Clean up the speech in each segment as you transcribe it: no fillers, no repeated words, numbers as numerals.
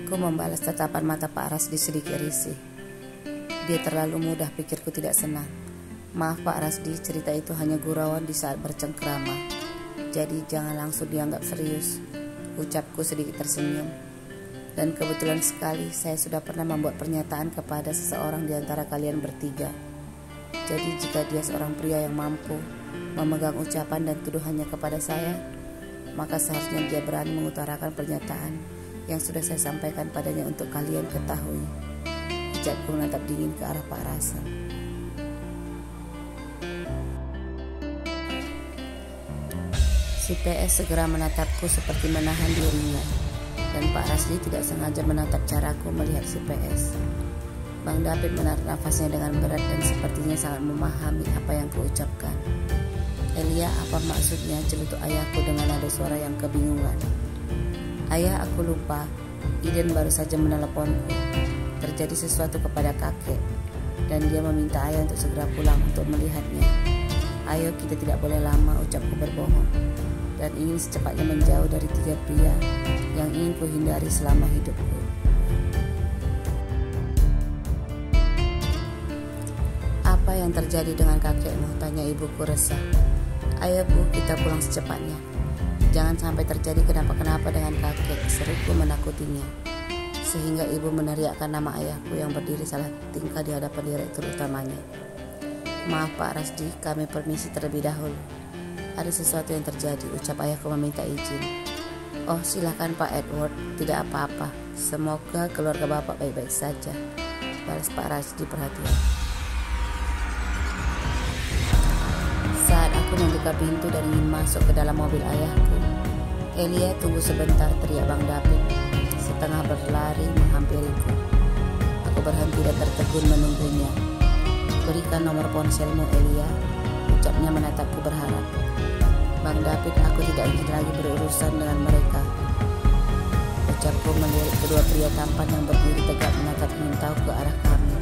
Aku membalas tatapan mata Pak Rasdi sedikit risih. Dia terlalu mudah, pikirku tidak senang. Maaf Pak Rasdi, cerita itu hanya gurauan di saat bercengkrama. Jadi jangan langsung dianggap serius, ucapku sedikit tersenyum. Dan kebetulan sekali saya sudah pernah membuat pernyataan kepada seseorang di antara kalian bertiga. Jadi jika dia seorang pria yang mampu memegang ucapan dan tuduhannya kepada saya, maka seharusnya dia berani mengutarakan pernyataan yang sudah saya sampaikan padanya untuk kalian ketahui. Ucapku menatap dingin ke arah Pak Rasel. Si PS segera menatapku seperti menahan dirinya, dan Pak Rasdi tidak sengaja menatap caraku melihat si PS. Bang David menarik nafasnya dengan berat dan sepertinya sangat memahami apa yang kuucapkan. Elia, apa maksudnya? Celutuk ayahku dengan nada suara yang kebingungan. Ayah, aku lupa. Iden baru saja meneleponku. Terjadi sesuatu kepada kakek, dan dia meminta ayah untuk segera pulang untuk melihatnya. Ayo, kita tidak boleh lama, ucapku berbohong, dan ingin secepatnya menjauh dari tiga pria yang ingin kuhindari selama hidupku. Apa yang terjadi dengan kakekmu? Tanya ibuku resah. Ayo Bu, kita pulang secepatnya. Jangan sampai terjadi kenapa-kenapa dengan kakek, seruku menakutinya. Sehingga ibu meneriakkan nama ayahku yang berdiri salah tingkah di hadapan direktur utamanya. Maaf Pak Rasdi, kami permisi terlebih dahulu. Ada sesuatu yang terjadi, ucap ayahku meminta izin. Oh silakan Pak Edward, tidak apa-apa. Semoga keluarga Bapak baik-baik saja, balas Pak Rasdi perhatian. Saat aku membuka pintu dan ingin masuk ke dalam mobil ayahku, Elia, tunggu sebentar, teriak Bang David setengah berlari menghampiriku. Aku berhenti dan tertegun menunggunya. Berikan nomor ponselmu Elia, ucapnya menatapku berharap. Bang David, aku tidak ingin lagi berurusan dengan mereka, ucapku melirik kedua pria tampan yang berdiri tegak menatap ingin tahu ke arah kami.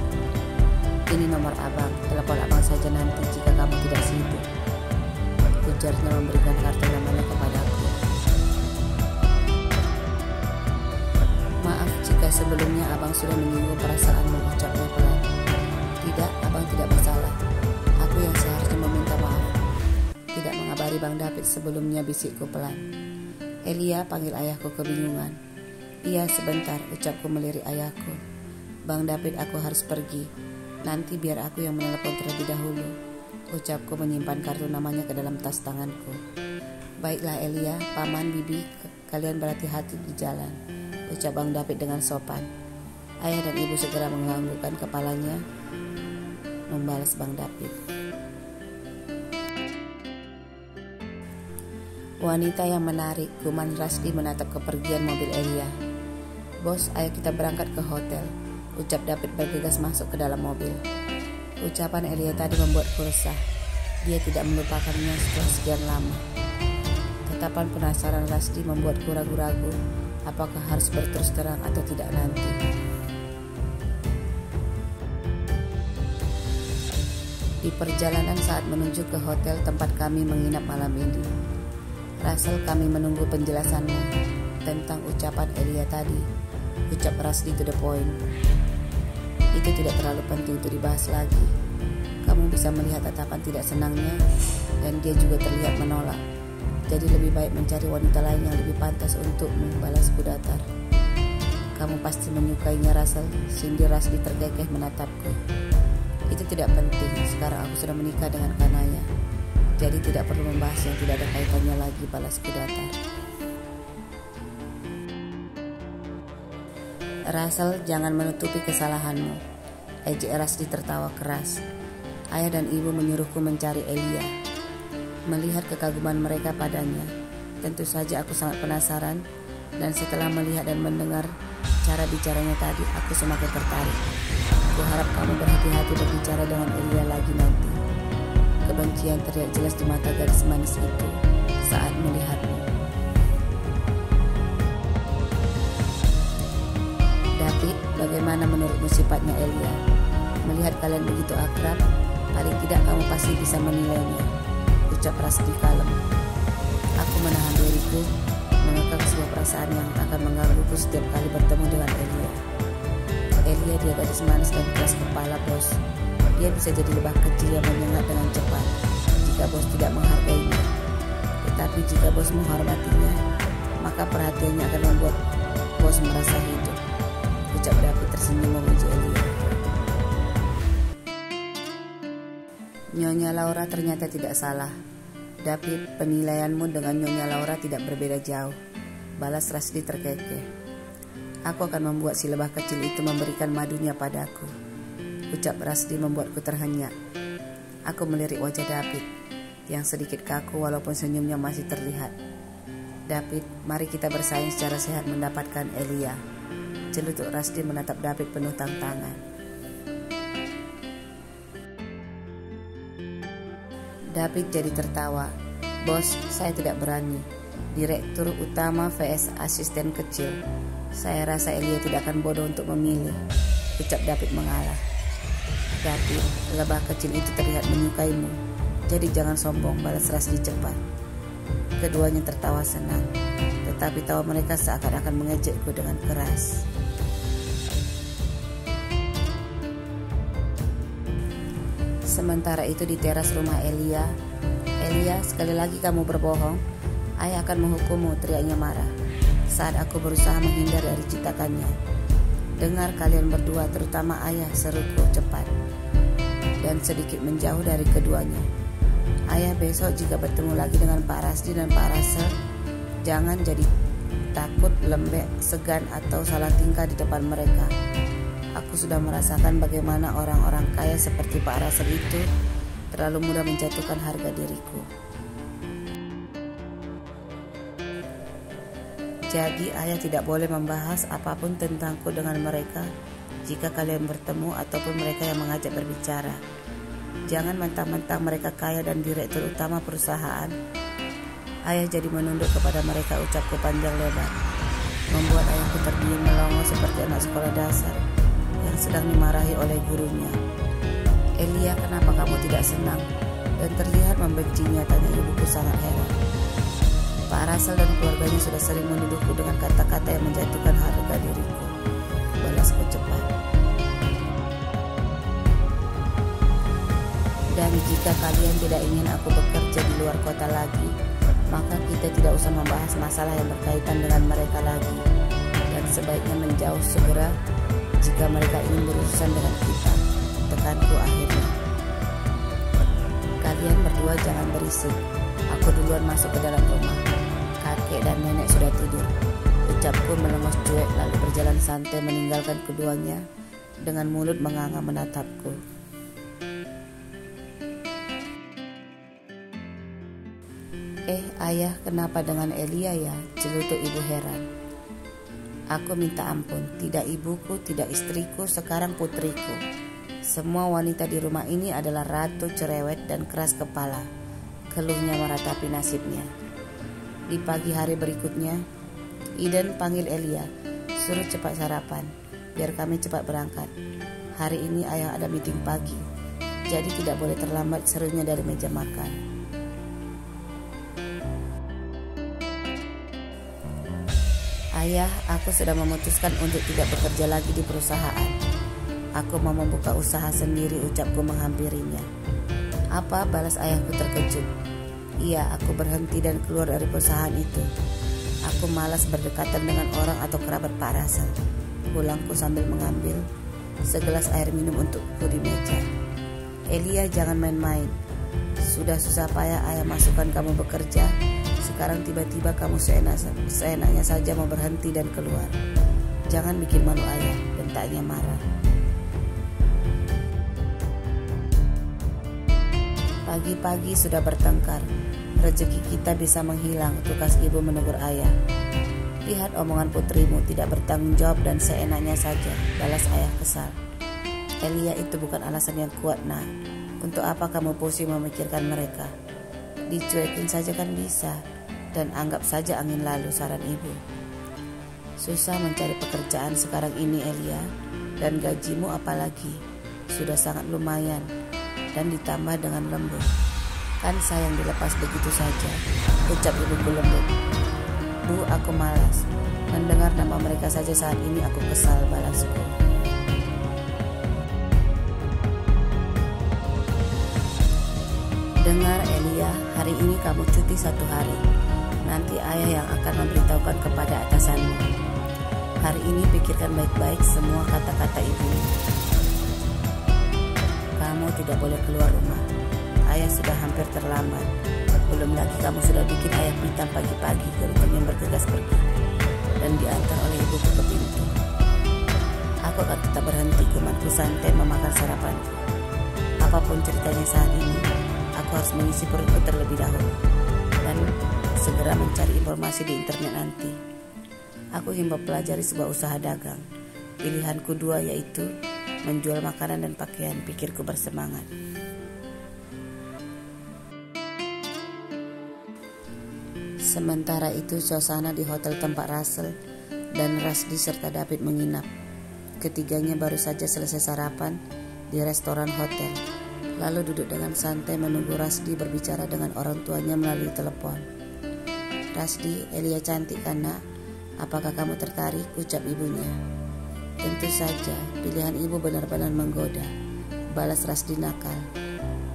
Ini nomor abang, telepon abang saja nanti jika kamu tidak sibuk, ujarnya memberikan kartu namanya kepadaku. Maaf jika sebelumnya abang sudah menyinggung perasaanmu, ucapnya pelan. Tidak, abang tidak bersalah. Aku yang seharusnya meminta maaf. Tidak mengabari Bang David sebelumnya, bisikku pelan. Elia, panggil ayahku kebingungan. Iya sebentar, ucapku melirik ayahku. Bang David, aku harus pergi. Nanti biar aku yang menelepon terlebih dahulu, ucapku menyimpan kartu namanya ke dalam tas tanganku. Baiklah Elia, paman, bibi, kalian berhati-hati di jalan, ucap Bang David dengan sopan. Ayah dan ibu segera menganggukkan kepalanya membalas Bang David. Wanita yang menarik, Kuman Rasdi menatap kepergian mobil Elia. Bos, ayo kita berangkat ke hotel, ucap David bergegas masuk ke dalam mobil. Ucapan Elia tadi membuatku resah. Dia tidak melupakannya setelah sekian lama. Tatapan penasaran Rasdi membuatku ragu-ragu apakah harus berterus terang atau tidak nanti. Di perjalanan saat menuju ke hotel tempat kami menginap malam ini, Rasel, kami menunggu penjelasanmu tentang ucapan Elia tadi, ucap Rasdi to the point. Itu tidak terlalu penting untuk dibahas lagi. Kamu bisa melihat tatapan tidak senangnya, dan dia juga terlihat menolak. Jadi lebih baik mencari wanita lain yang lebih pantas untukmu, balasku datar. Kamu pasti menyukainya Rasel, sindir Rasdi terkekeh menatapku. Itu tidak penting, sekarang aku sudah menikah dengan Kanaya. Jadi tidak perlu membahas yang tidak ada kaitannya lagi, balasku datar. Rasel, jangan menutupi kesalahanmu, ejek Rasdi tertawa keras. Ayah dan ibu menyuruhku mencari Elia. Melihat kekaguman mereka padanya, tentu saja aku sangat penasaran, dan setelah melihat dan mendengar cara bicaranya tadi, aku semakin tertarik. Aku harap kamu berhati-hati berbicara dengan Elia lagi nanti. Kebencian terlihat jelas di mata gadis manis itu saat melihatmu. David, bagaimana menurutmu sifatnya Elia? Melihat kalian begitu akrab, paling tidak kamu pasti bisa menilainya, ucap Rasdi kalem. Aku menahan diriku, mengekang sebuah perasaan yang akan menggangguku setiap kali bertemu dengan Elia. Elia dia gadis manis dan keras kepala, bos. Dia bisa jadi lebah kecil yang menyengat dengan cepat jika bos tidak menghargainya. Tetapi jika bos menghormatinya, maka perhatiannya akan membuat bos merasa hidup, ucap David tersenyum memuji Elia. Nyonya Laura ternyata tidak salah. David, penilaianmu dengan Nyonya Laura tidak berbeda jauh, balas Rasdi terkekeh. Aku akan membuat si lebah kecil itu memberikan madunya padaku, ucap Rasdi membuatku terhenyak. Aku melirik wajah David yang sedikit kaku walaupun senyumnya masih terlihat. David, mari kita bersaing secara sehat mendapatkan Elia, celutuk Rasdi menatap David penuh tantangan. David jadi tertawa. Bos, saya tidak berani. Direktur utama vs asisten kecil. Saya rasa Elia tidak akan bodoh untuk memilih, ucap David mengalah. David, lebah kecil itu terlihat menyukaimu, jadi jangan sombong, balas Rasdi cepat. Keduanya tertawa senang, tetapi tawa mereka seakan-akan mengejekku dengan keras. Sementara itu di teras rumah Elia, sekali lagi kamu berbohong, ayah akan menghukummu, teriaknya marah saat aku berusaha menghindar dari citakannya. Dengar kalian berdua, terutama ayah, seruku cepat dan sedikit menjauh dari keduanya. Ayah, besok jika bertemu lagi dengan Pak Rasdi dan Pak Rasel, jangan jadi takut, lembek, segan atau salah tingkah di depan mereka. Aku sudah merasakan bagaimana orang-orang kaya seperti Pak Rasel itu terlalu mudah menjatuhkan harga diriku. Jadi ayah tidak boleh membahas apapun tentangku dengan mereka jika kalian bertemu ataupun mereka yang mengajak berbicara. Jangan mentang-mentang mereka kaya dan direktur utama perusahaan, ayah jadi menunduk kepada mereka, ucapku panjang lebar, membuat ayahku terdiam melongo seperti anak sekolah dasar yang sedang dimarahi oleh gurunya. Elia, kenapa kamu tidak senang dan terlihat membencinya, tanya ibuku sangat heran. Pak Rasel dan keluarganya sudah sering menuduhku dengan kata-kata yang menjatuhkan harga diriku, balasku cepat. Dan jika kalian tidak ingin aku bekerja di luar kota lagi, maka kita tidak usah membahas masalah yang berkaitan dengan mereka lagi, dan sebaiknya menjauh segera jika mereka ingin berurusan dengan kita, tekanku akhirnya. Kalian berdua jangan berisik, aku duluan masuk ke dalam rumah. Kakek dan nenek sudah tidur, ucapku melengos cuek lalu berjalan santai meninggalkan keduanya dengan mulut menganga menatapku. Ayah, kenapa dengan Elia ya? Celutuk ibu heran. Aku minta ampun, tidak ibuku, tidak istriku, sekarang putriku. Semua wanita di rumah ini adalah ratu cerewet dan keras kepala, keluhnya meratapi nasibnya. Di pagi hari berikutnya, Eden panggil Elia, suruh cepat sarapan, biar kami cepat berangkat. Hari ini ayah ada meeting pagi, jadi tidak boleh terlambat, serunya dari meja makan. Ayah, aku sudah memutuskan untuk tidak bekerja lagi di perusahaan. Aku mau membuka usaha sendiri, ucapku menghampirinya. Apa? Balas ayahku terkejut. Iya, aku berhenti dan keluar dari perusahaan itu. Aku malas berdekatan dengan orang atau kerabat Pak Rasel. Pulangku sambil mengambil segelas air minum untukku di meja. Elia, jangan main-main. Sudah susah payah ayah masukkan kamu bekerja. Sekarang tiba-tiba kamu seenaknya saja mau berhenti dan keluar. Jangan bikin malu ayah, bentaknya marah. Pagi-pagi sudah bertengkar. Rezeki kita bisa menghilang, tukas ibu menegur ayah. Lihat omongan putrimu tidak bertanggung jawab dan seenaknya saja, balas ayah kesal. Elia, itu bukan alasan yang kuat, nak. Untuk apa kamu pusing memikirkan mereka? Dicuekin saja kan bisa. Dan anggap saja angin lalu, saran ibu. Susah mencari pekerjaan sekarang ini, Elia. Dan gajimu apalagi sudah sangat lumayan. Dan ditambah dengan lembut. Kan sayang dilepas begitu saja, ucap ibuku lembut. Bu, aku malas. Mendengar nama mereka saja saat ini aku kesal, balasku. Dengar Elia, hari ini kamu cuti 1 hari. Nanti ayah yang akan memberitahukan kepada atasanmu. Hari ini pikirkan baik-baik semua kata-kata ibu. Kamu tidak boleh keluar rumah. Ayah sudah hampir terlambat. Belum lagi kamu sudah bikin ayah pitam pagi-pagi ketika bergegas pergi dan diantar oleh ibuku ke pintu. Aku akan tetap berhenti kumanku santai memakan sarapanku. Apapun ceritanya saat ini, aku harus mengisi perutku terlebih dahulu dan segera mencari informasi di internet nanti. Aku ingin mempelajari sebuah usaha dagang. Pilihanku 2 yaitu menjual makanan dan pakaian, pikirku bersemangat. Sementara itu suasana di hotel tempat Russell dan Rasdi serta David menginap. Ketiganya baru saja selesai sarapan di restoran hotel. Lalu duduk dengan santai menunggu Rasdi berbicara dengan orang tuanya melalui telepon. Rasdi, Elia cantik kan, nak? Apakah kamu tertarik? Ucap ibunya. Tentu saja, pilihan ibu benar-benar menggoda, balas Rasdi nakal.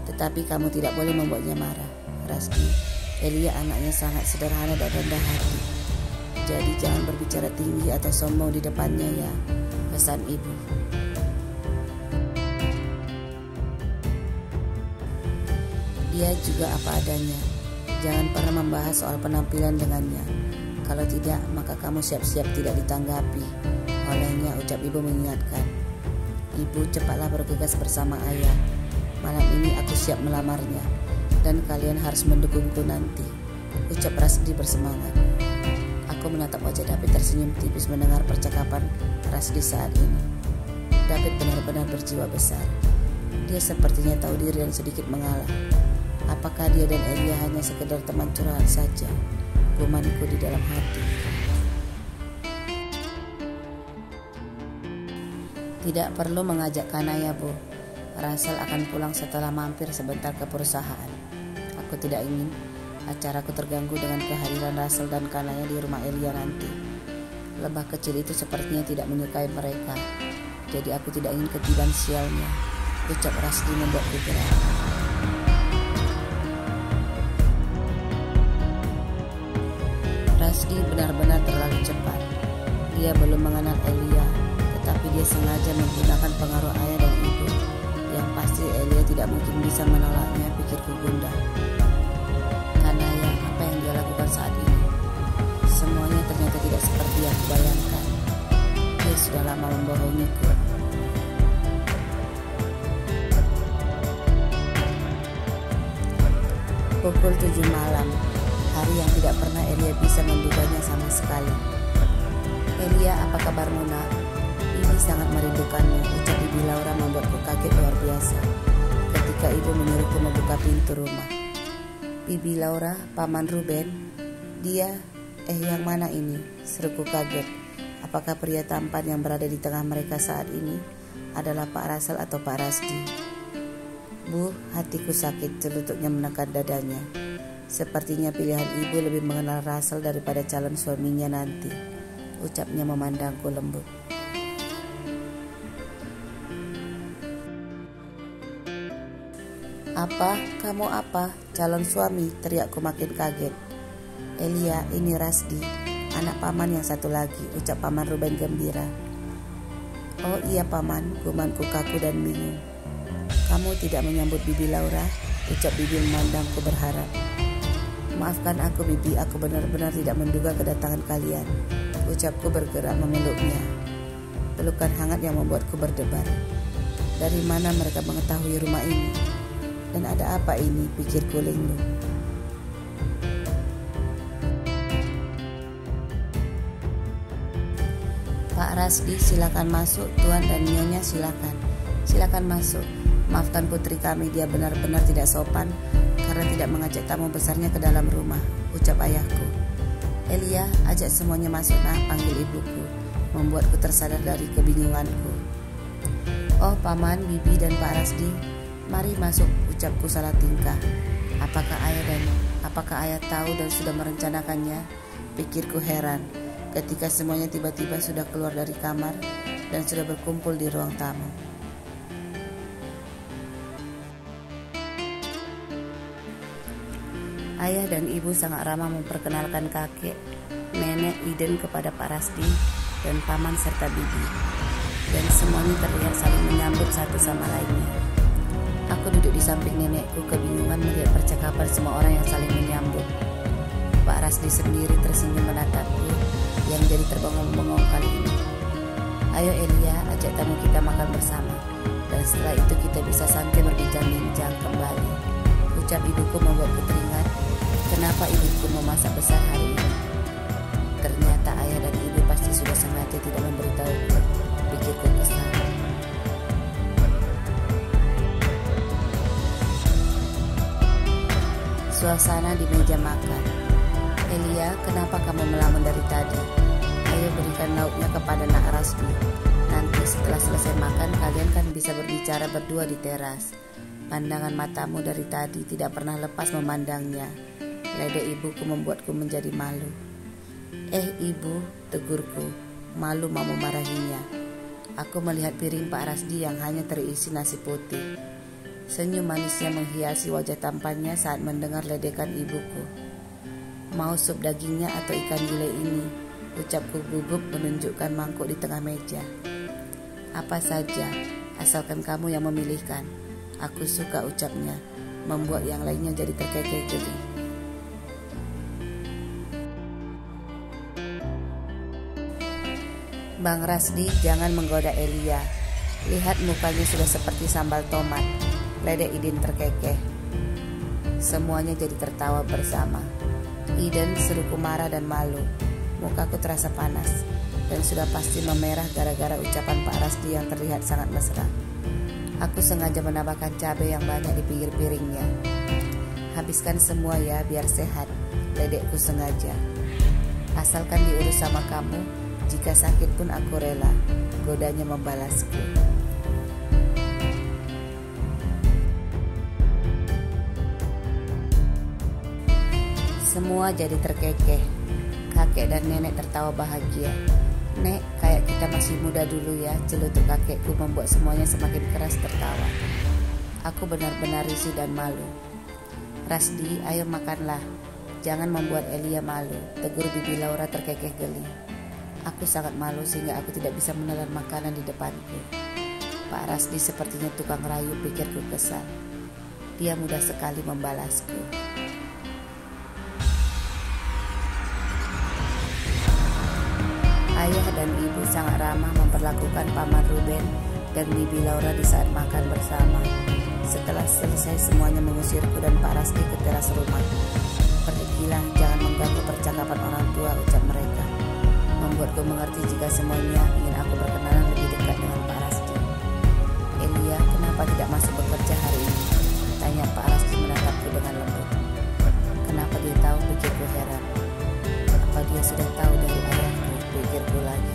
Tetapi kamu tidak boleh membuatnya marah, Rasdi. Elia anaknya sangat sederhana dan rendah hati. Jadi jangan berbicara tinggi atau sombong di depannya ya, pesan ibu. Dia juga apa adanya. Jangan pernah membahas soal penampilan dengannya. Kalau tidak, maka kamu siap-siap tidak ditanggapi olehnya, ucap ibu mengingatkan. Ibu, cepatlah bergegas bersama ayah. Malam ini aku siap melamarnya. Dan kalian harus mendukungku nanti, ucap Rasdi bersemangat. Aku menatap wajah David tersenyum tipis mendengar percakapan Rasdi saat ini. David benar-benar berjiwa besar. Dia sepertinya tahu diri dan sedikit mengalah. Apakah dia dan Elia hanya sekedar teman curhat saja? Gumanku di dalam hati. Tidak perlu mengajak Kanaya, Bu. Russell akan pulang setelah mampir sebentar ke perusahaan. Aku tidak ingin acaraku terganggu dengan kehadiran Russell dan Kanaya di rumah Elia nanti. Lebah kecil itu sepertinya tidak menyukai mereka. Jadi aku tidak ingin ketiban sialnya, ucap Rasdi membuatku gerak. Rasdi benar-benar terlalu cepat. Dia belum mengenal Elia, tetapi dia sengaja menggunakan pengaruh ayah dan ibu. Yang pasti Elia tidak mungkin bisa menolaknya, pikirku gundah. Kanaya, apa yang dia lakukan saat ini? Semuanya ternyata tidak seperti yang kubayangkan. Dia sudah lama membohongiku. Pukul 7 malam, hari yang tidak pernah Elia bisa menduganya sama sekali. Elia, apa kabarmu, nak? Ini sangat merindukanmu, ucap Bibi Laura membuatku kaget luar biasa ketika ibu menyuruhku membuka pintu rumah. Bibi Laura, Paman Ruben? Dia, yang mana ini? Seruku kaget. Apakah pria tampan yang berada di tengah mereka saat ini adalah Pak Russell atau Pak Rasdi? Bu, hatiku sakit, celutupnya menekan dadanya. Sepertinya pilihan ibu lebih mengenal Russell daripada calon suaminya nanti, ucapnya memandangku lembut. Apa? Kamu apa? Calon suami? Teriakku makin kaget. Elia, ini Rasdi, anak paman yang satu lagi, ucap Paman Ruben gembira. Oh iya paman, gumanku kaku dan bingung. Kamu tidak menyambut Bibi Laura? Ucap Bibi memandangku berharap. Maafkan aku Bibi, aku benar-benar tidak menduga kedatangan kalian, ucapku bergerak memeluknya. Pelukan hangat yang membuatku berdebar. Dari mana mereka mengetahui rumah ini? Dan ada apa ini, pikirku linglung. Pak Rasdi, silakan masuk. Tuan dan Nyonya silakan. Silakan masuk. Maafkan putri kami, dia benar-benar tidak sopan karena tidak mengajak tamu besarnya ke dalam rumah, ucap ayahku. Elia, ajak semuanya masuk nah, panggil ibuku, membuatku tersadar dari kebingunganku. Oh paman, bibi dan Pak Rasdi, mari masuk, ucapku salah tingkah. Apakah ayah tahu dan sudah merencanakannya? Pikirku heran ketika semuanya tiba-tiba sudah keluar dari kamar dan sudah berkumpul di ruang tamu. Ayah dan ibu sangat ramah memperkenalkan kakek, nenek Iden kepada Pak Rasdi dan paman serta bibi. Dan semuanya terlihat saling menyambut satu sama lainnya. Aku duduk di samping nenekku, kebingungan melihat percakapan semua orang yang saling menyambut. Pak Rasdi sendiri tersenyum menatapku yang jadi terbengong-bengong kali ini. Ayo Elia, ajak tamu kita makan bersama. Dan setelah itu kita bisa santai berbincang-bincang kembali. Ucap ibuku membuatku teringat kenapa ibuku memasak besar hari ini. Ternyata ayah dan ibu pasti sudah sengaja tidak memberitahuku, pikirku kesal. Suasana di meja makan. Elia, kenapa kamu melamun dari tadi? Ayo berikan lauknya kepada Nak Rasdi. Nanti setelah selesai makan kalian kan bisa berbicara berdua di teras. Pandangan matamu dari tadi tidak pernah lepas memandangnya. Ledek ibuku membuatku menjadi malu. Ibu, tegurku, malu mau memarahinya. Aku melihat piring Pak Rasdi yang hanya terisi nasi putih. Senyum manisnya menghiasi wajah tampannya saat mendengar ledekan ibuku. Mau sup dagingnya atau ikan gulai ini? Ucapku gugup menunjukkan mangkuk di tengah meja. Apa saja, asalkan kamu yang memilihkan. Aku suka, ucapnya, membuat yang lainnya jadi terkekeh geli. Bang Rasdi, jangan menggoda Elia. Lihat mukanya sudah seperti sambal tomat. Ledek Iden terkekeh. Semuanya jadi tertawa bersama. Iden seruku marah dan malu. Mukaku terasa panas dan sudah pasti memerah gara-gara ucapan Pak Rasdi yang terlihat sangat mesra. Aku sengaja menambahkan cabai yang banyak di pinggir piringnya. Habiskan semua ya biar sehat, ledekku sengaja. Asalkan diurus sama kamu, jika sakit pun aku rela, godanya membalasku. Semua jadi terkekeh. Kakek dan nenek tertawa bahagia. Nek, kayak kita masih muda dulu ya, celutuk kakekku membuat semuanya semakin keras tertawa. Aku benar-benar risih dan malu. Rasdi, ayo makanlah. Jangan membuat Elia malu, tegur bibi Laura terkekeh geli. Aku sangat malu sehingga aku tidak bisa menelan makanan di depanku. Pak Rasdi sepertinya tukang rayu, pikirku kesal. Dia mudah sekali membalasku. Ayah dan ibu sangat ramah memperlakukan paman Ruben dan bibi Laura di saat makan bersama. Setelah selesai semuanya mengusirku dan Pak Rasdi ke teras rumah. Pergilah, jangan mengganggu percakapan orang tua, ucap mereka. Membuatku mengerti jika semuanya ingin aku berkenalan lebih dekat dengan Pak Rasdi. Elia, kenapa tidak masuk bekerja hari ini? Tanya Pak Rasdi menatapku dengan lembut. Kenapa dia tahu, pikirku heran. Apa dia sudah tahu dari ayahku, pikirku lagi.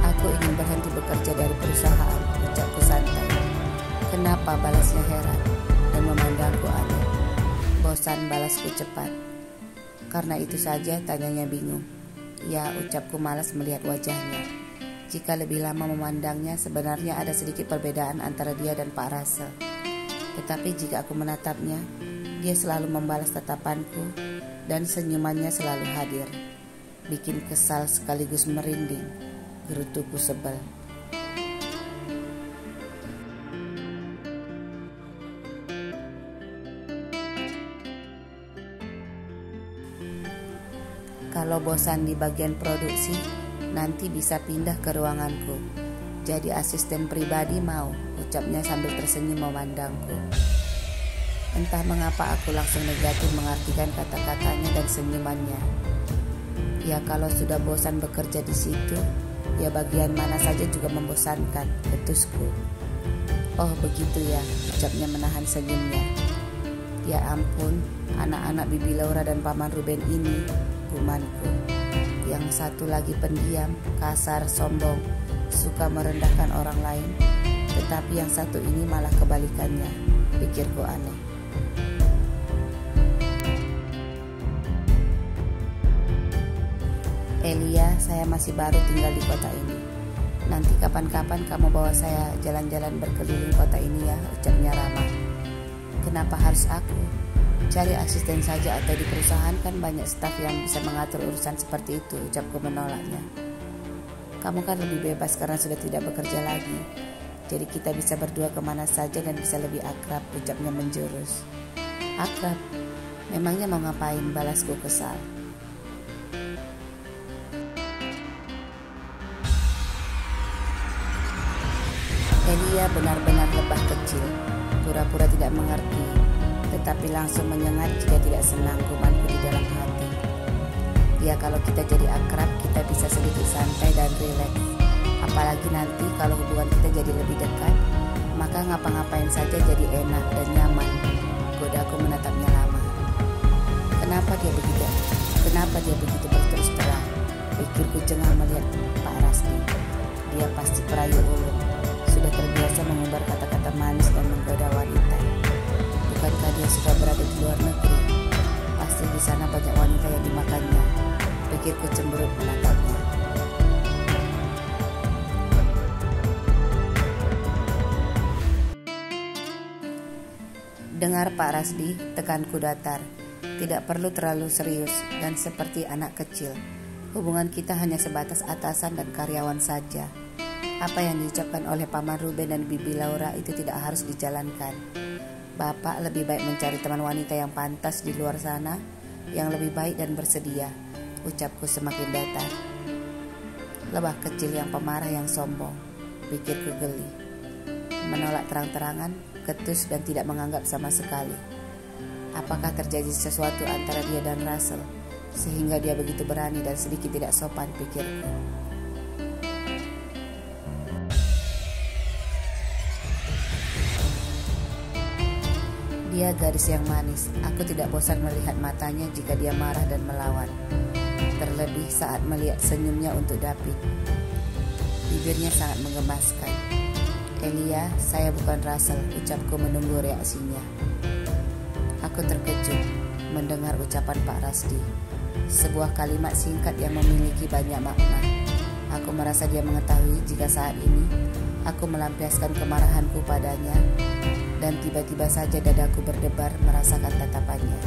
Aku ingin berhenti bekerja dari perusahaan, ucapku santai. Kenapa, balasnya heran dan memandangku aneh. Bosan, balasku cepat. Karena itu saja, tanyanya bingung. Ya, ucapku malas melihat wajahnya. Jika lebih lama memandangnya, sebenarnya ada sedikit perbedaan antara dia dan Pak Russell. Tetapi jika aku menatapnya, dia selalu membalas tatapanku dan senyumannya selalu hadir. Bikin kesal sekaligus merinding, gerutuku sebel. Kalau bosan di bagian produksi, Nanti bisa pindah ke ruanganku. Jadi asisten pribadi mau, ucapnya sambil tersenyum memandangku. Entah mengapa aku langsung negatif mengartikan kata-katanya dan senyumannya. Ya kalau sudah bosan bekerja di situ, ya bagian mana saja juga membosankan, ketusku. Oh begitu ya, ucapnya menahan senyumnya. Ya ampun, anak-anak Bibi Laura dan Paman Ruben ini, gumanku. Yang satu lagi pendiam, kasar, sombong, suka merendahkan orang lain. Tetapi yang satu ini malah kebalikannya, pikirku aneh. Elia, saya masih baru tinggal di kota ini. Nanti kapan-kapan kamu bawa saya jalan-jalan berkeliling kota ini ya, ucapnya ramah. Kenapa harus aku? Cari asisten saja atau di perusahaan kan banyak staf yang bisa mengatur urusan seperti itu, ucapku menolaknya. Kamu kan lebih bebas karena sudah tidak bekerja lagi. Jadi kita bisa berdua kemana saja dan bisa lebih akrab, ucapnya menjurus. Akrab? Memangnya mau ngapain, balasku kesal. Elia benar-benar lebah kecil, pura-pura tidak mengerti, tetapi langsung menyengat jika tidak senang, gumanku di dalam hati. Ya kalau kita jadi akrab, kita bisa sedikit santai dan rileks. Apalagi nanti kalau hubungan kita jadi lebih dekat, maka ngapa-ngapain saja jadi enak dan nyaman. Godaku menatapnya lama. Kenapa dia begitu berterus terang? Pikirku jengah melihat Pak Rasdi. Dia pasti perayu ulung. Sudah terbiasa mengumbar kata-kata manis dan menggoda wanita. Bukankah dia suka berada di luar negeri? Pasti di sana banyak wanita yang dimakannya. Pikirku cemberut menatapnya. Dengar Pak Rasdi, tekanku datar. Tidak perlu terlalu serius dan seperti anak kecil. Hubungan kita hanya sebatas atasan dan karyawan saja. Apa yang diucapkan oleh Paman Ruben dan Bibi Laura itu tidak harus dijalankan. Bapak lebih baik mencari teman wanita yang pantas di luar sana, yang lebih baik dan bersedia, ucapku semakin datar. Lebah kecil yang pemarah yang sombong, pikirku geli. Menolak terang-terangan, ketus dan tidak menganggap sama sekali. Apakah terjadi sesuatu antara dia dan Russell, sehingga dia begitu berani dan sedikit tidak sopan, pikirku. Dia gadis yang manis, aku tidak bosan melihat matanya jika dia marah dan melawan. Terlebih saat melihat senyumnya untuk David. Bibirnya sangat menggemaskan. Elia, saya bukan Russell, ucapku menunggu reaksinya. Aku terkejut mendengar ucapan Pak Rasdi. Sebuah kalimat singkat yang memiliki banyak makna. Aku merasa dia mengetahui jika saat ini aku melampiaskan kemarahanku padanya. Dan tiba-tiba saja dadaku berdebar merasakan tatapannya.